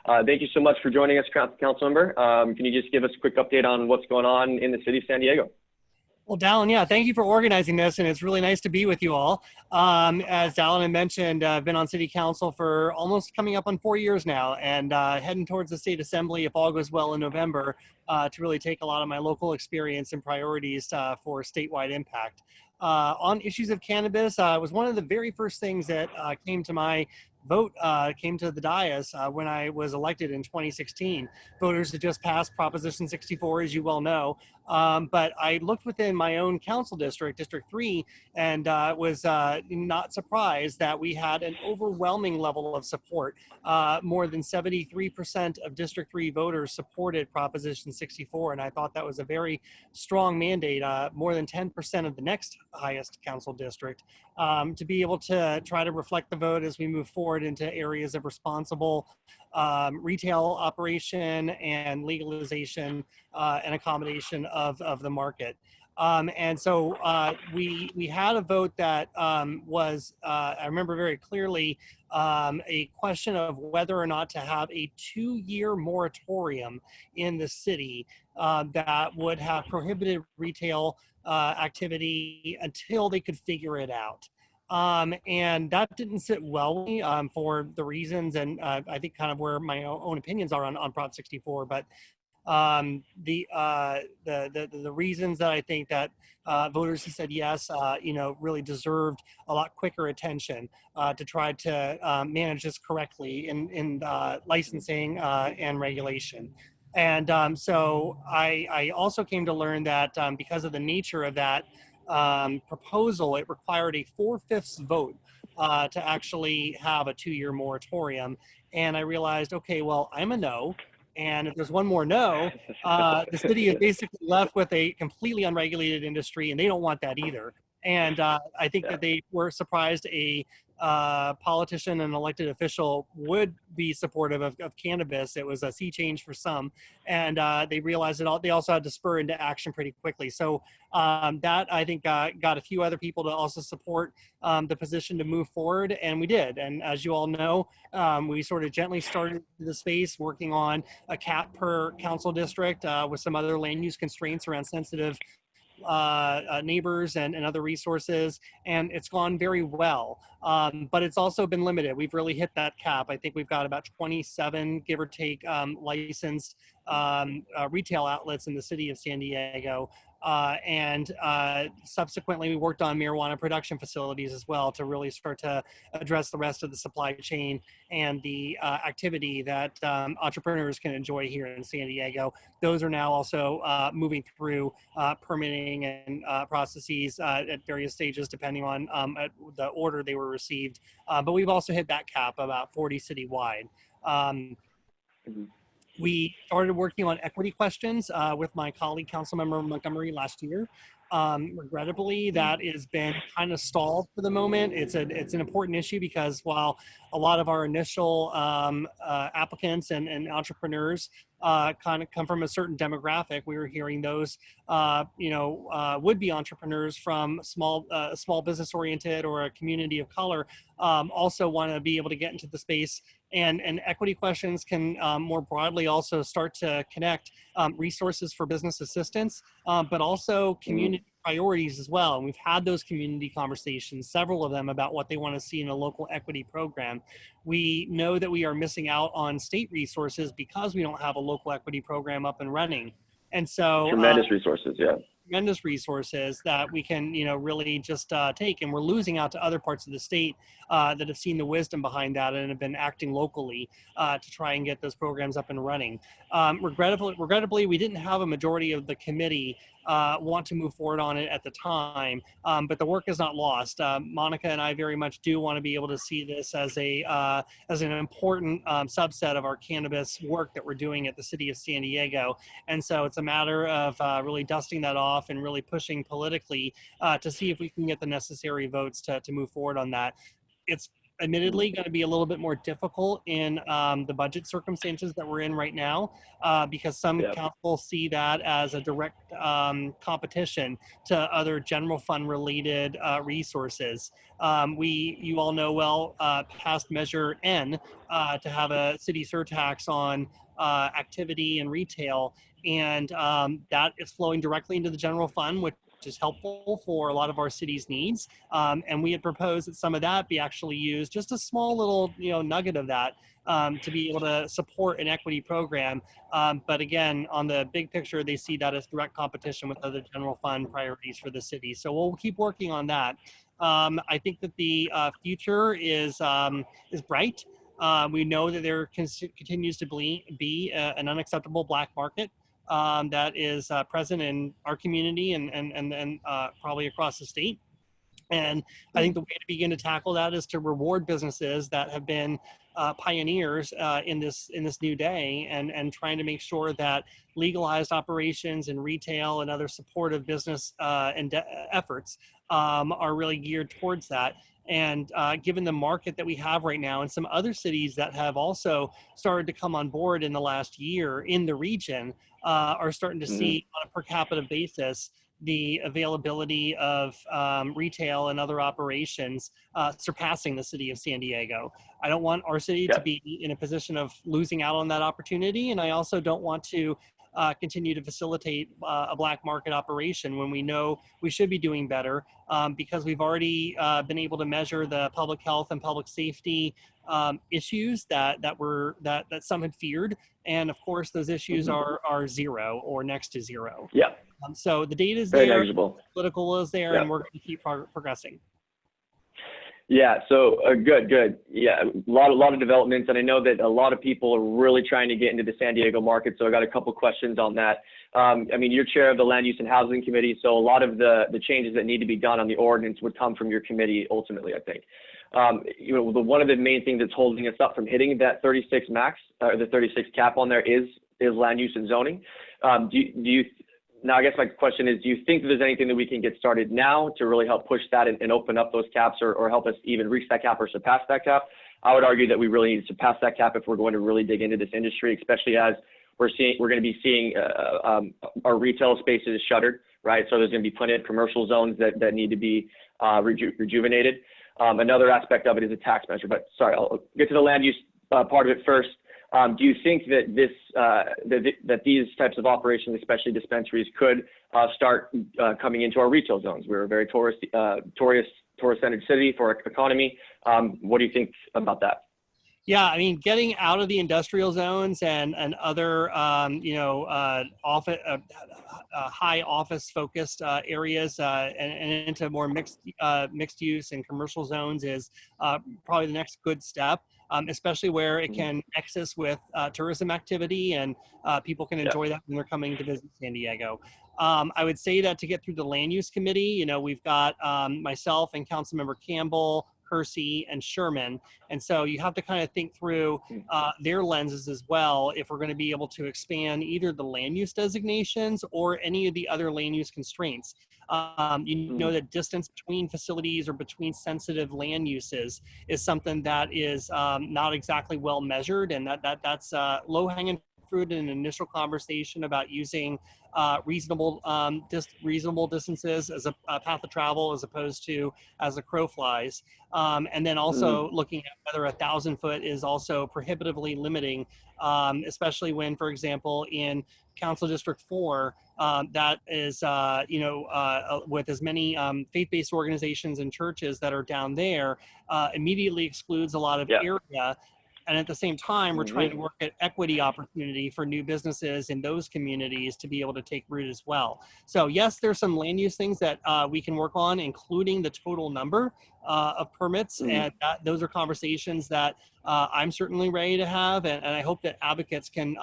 Thank you so much for joining us, Councilmember. Can you just give us a quick update on what's going on in the city of San Diego? Well, Dallin, yeah, thank you for organizing this, and it's really nice to be with you all. As Dallin had mentioned, I've been on City Council for almost coming up on 4 years now, and heading towards the State Assembly, if all goes well in November, to really take a lot of my local experience and priorities for statewide impact. On issues of cannabis, it was one of the very first things that came to my vote, came to the dais when I was elected in 2016. Voters had just passed Proposition 64, as you well know. But I looked within my own council district, District 3, and was not surprised that we had an overwhelming level of support. More than 73% of District 3 voters supported Proposition 64, and I thought that was a very strong mandate, more than 10% of the next highest council district, to be able to try to reflect the vote as we move forward into areas of responsible retail operation and legalization and accommodation of the market. And so we had a vote that was, I remember very clearly, a question of whether or not to have a 2-year moratorium in the city that would have prohibited retail activity until they could figure it out. And that didn't sit well with me for the reasons, and I think kind of where my own opinions are on Prop 64, but the reasons that I think that voters who said yes, really deserved a lot quicker attention to try to manage this correctly in licensing and regulation. And so I also came to learn that because of the nature of that proposal, it required a 4/5 vote to actually have a 2-year moratorium. And I realized, okay, well, I'm a no. And if there's one more no, the city is basically left with a completely unregulated industry, and they don't want that either. And I think that they were surprised a politician and elected official would be supportive of cannabis. It was a sea change for some, and they realized that they also had to spur into action pretty quickly. So that, I think, got a few other people to also support the position to move forward, and we did. And as you all know, we sort of gently started the space working on a cap per council district with some other land use constraints around sensitive neighbors and other resources, and it's gone very well. But it's also been limited. We've really hit that cap. I think we've got about 27, give or take, licensed retail outlets in the city of San Diego. And subsequently, we worked on marijuana production facilities as well to really start to address the rest of the supply chain and the activity that entrepreneurs can enjoy here in San Diego. Those are now also moving through permitting and processes at various stages, depending on the order they were received. But we've also hit that cap, about 40 citywide. We started working on equity questions with my colleague, Councilmember Montgomery, last year. Regrettably, that has been kind of stalled for the moment. It's an important issue because while a lot of our initial applicants and entrepreneurs kind of come from a certain demographic, we were hearing those would-be entrepreneurs from small business oriented or a community of color also want to be able to get into the space. And equity questions can more broadly also start to connect resources for business assistance, but also community priorities as well. And we've had those community conversations, several of them, about what they want to see in a local equity program. We know that we are missing out on state resources because we don't have a local equity program up and running. And so tremendous resources, yeah. Tremendous resources that we can, really just take, and we're losing out to other parts of the state that have seen the wisdom behind that and have been acting locally to try and get those programs up and running. Regrettably, we didn't have a majority of the committee want to move forward on it at the time, but the work is not lost. Monica and I very much do want to be able to see this as an important subset of our cannabis work that we're doing at the city of San Diego. And so it's a matter of really dusting that off and really pushing politically to see if we can get the necessary votes to move forward on that. It's admittedly going to be a little bit more difficult in the budget circumstances that we're in right now, because some councils see that as a direct competition to other general fund related resources. You all know well, passed Measure N to have a city surtax on activity and retail, and that is flowing directly into the general fund, which is helpful for a lot of our city's needs. And we had proposed that some of that be actually used, just a small little nugget of that, to be able to support an equity program. But again, on the big picture, they see that as direct competition with other general fund priorities for the city. So we'll keep working on that. I think that the future is bright. We know that there continues to be an unacceptable black market that is present in our community and probably across the state. And I think the way to begin to tackle that is to reward businesses that have been pioneers in this new day, and trying to make sure that legalized operations in retail and other supportive business efforts are really geared towards that. And given the market that we have right now, and some other cities that have also started to come on board in the last year in the region, are starting to see on a per capita basis the availability of retail and other operations surpassing the city of San Diego. I don't want our city to be in a position of losing out on that opportunity, and I also don't want to continue to facilitate a black market operation when we know we should be doing better, because we've already been able to measure the public health and public safety issues that some had feared, and of course those issues are zero or next to zero. So the data is there, the political is there, and we're going to keep progressing. Yeah, so good. Yeah, a lot of developments, and I know that a lot of people are really trying to get into the San Diego market, so I got a couple questions on that. I mean, you're chair of the Land Use and Housing Committee, so a lot of the changes that need to be done on the ordinance would come from your committee ultimately, I think. One of the main things that's holding us up from hitting that 36 max, or the 36 cap on there is land use and zoning. Now, I guess my question is, do you think that there's anything that we can get started now to really help push that and open up those caps, or help us even reach that cap or surpass that cap? I would argue that we really need to surpass that cap if we're going to really dig into this industry, especially as we're going to be seeing our retail spaces shuttered, right? So there's going to be plenty of commercial zones that need to be rejuvenated. Another aspect of it is a tax measure, but sorry, I'll get to the land use part of it first. Do you think that that these types of operations, especially dispensaries, could start coming into our retail zones? We're a very tourist-centered city for our economy. What do you think about that? Yeah, I mean, getting out of the industrial zones and other high office focused areas and into more mixed use and commercial zones is probably the next good step. Especially where it can nexus with tourism activity, and people can enjoy that when they're coming to visit San Diego. I would say that to get through the land use committee, we've got myself and Councilmember Campbell, Kersey, and Sherman. And so you have to kind of think through their lenses as well if we're going to be able to expand either the land use designations or any of the other land use constraints. That distance between facilities or between sensitive land uses is something that is not exactly well measured, and that's low-hanging fruit in an initial conversation about using reasonable distances as a path of travel as opposed to as a crow flies. And then also looking at whether 1,000 foot is also prohibitively limiting, especially when, for example, in Council District 4, that is, with as many faith-based organizations and churches that are down there, immediately excludes a lot of area. And at the same time, we're trying to work at equity opportunity for new businesses in those communities to be able to take root as well. So yes, there's some land use things that we can work on, including the total number of permits. And those are conversations that I'm certainly ready to have. And I hope that advocates can,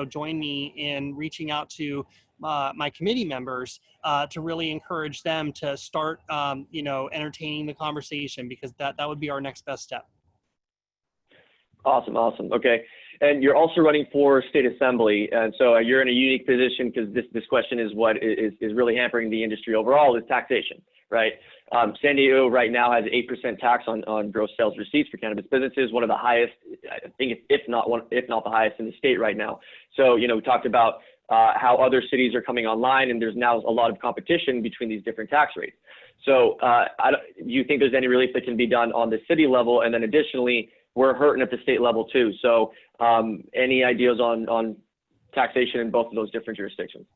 join me in reaching out to my committee members to really encourage them to start, entertaining the conversation, because that would be our next best step. Awesome. Okay. And you're also running for state assembly. And so you're in a unique position because this question is what is really hampering the industry overall, is taxation, right? San Diego right now has 8% tax on gross sales receipts for cannabis businesses, one of the highest, I think, if not the highest in the state right now. So, we talked about how other cities are coming online, and there's now a lot of competition between these different tax rates. So do you think there's any relief that can be done on the city level? And then additionally, we're hurting at the state level too. So any ideas on taxation in both of those different jurisdictions?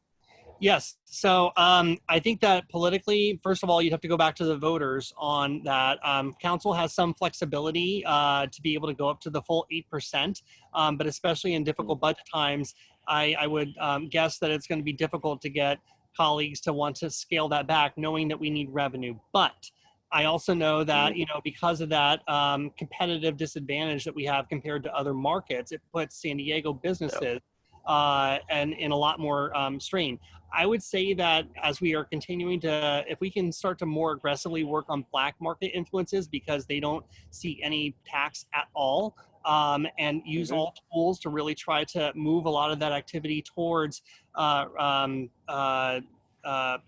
Yes. So I think that politically, first of all, you'd have to go back to the voters on that. Council has some flexibility to be able to go up to the full 8%, but especially in difficult budget times, I would guess that it's going to be difficult to get colleagues to want to scale that back, knowing that we need revenue. But I also know that, because of that competitive disadvantage that we have compared to other markets, it puts San Diego businesses and in a lot more strain. I would say that as we are continuing to, if we can start to more aggressively work on black market influences because they don't see any tax at all, and use all tools to really try to move a lot of that activity towards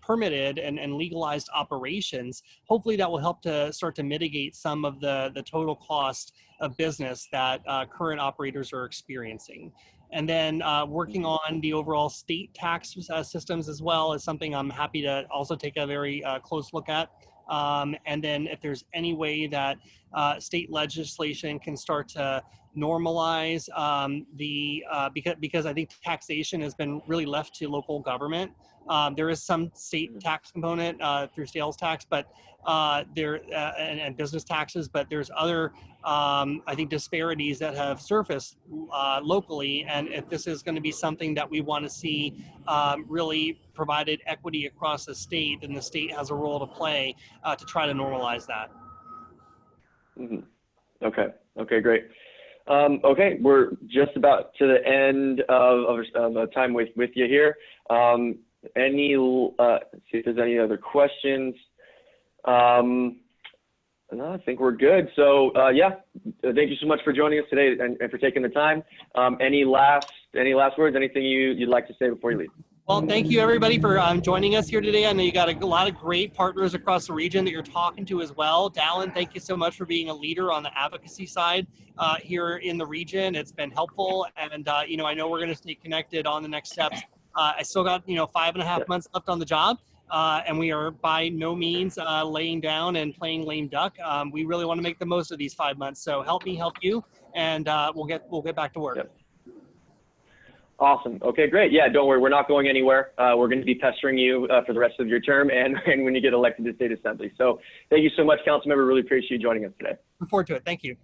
permitted and legalized operations, hopefully that will help to start to mitigate some of the total cost of business that current operators are experiencing. And then working on the overall state tax systems as well is something I'm happy to also take a very close look at. And then if there's any way that state legislation can start to normalize because I think taxation has been really left to local government. There is some state tax component through sales tax, but and business taxes, but there's other I think disparities that have surfaced locally. And if this is going to be something that we want to see really provided equity across the state, then the state has a role to play to try to normalize that. Okay, great. Okay, we're just about to the end of time with you here. Let's see if there's any other questions. No, I think we're good. So yeah, thank you so much for joining us today and for taking the time. Any last words? Anything you'd like to say before you leave? Well, thank you everybody for joining us here today. I know you got a lot of great partners across the region that you're talking to as well. Dallin, thank you so much for being a leader on the advocacy side here in the region. It's been helpful, and I know we're going to stay connected on the next steps. I still got 5.5 months left on the job. And we are by no means laying down and playing lame duck. We really want to make the most of these 5 months. So help me help you, and we'll get back to work. Yep. Awesome. Okay, great. Yeah, don't worry. We're not going anywhere. We're going to be pestering you for the rest of your term and when you get elected to state assembly. So thank you so much, Councilmember. Really appreciate you joining us today. Look forward to it. Thank you.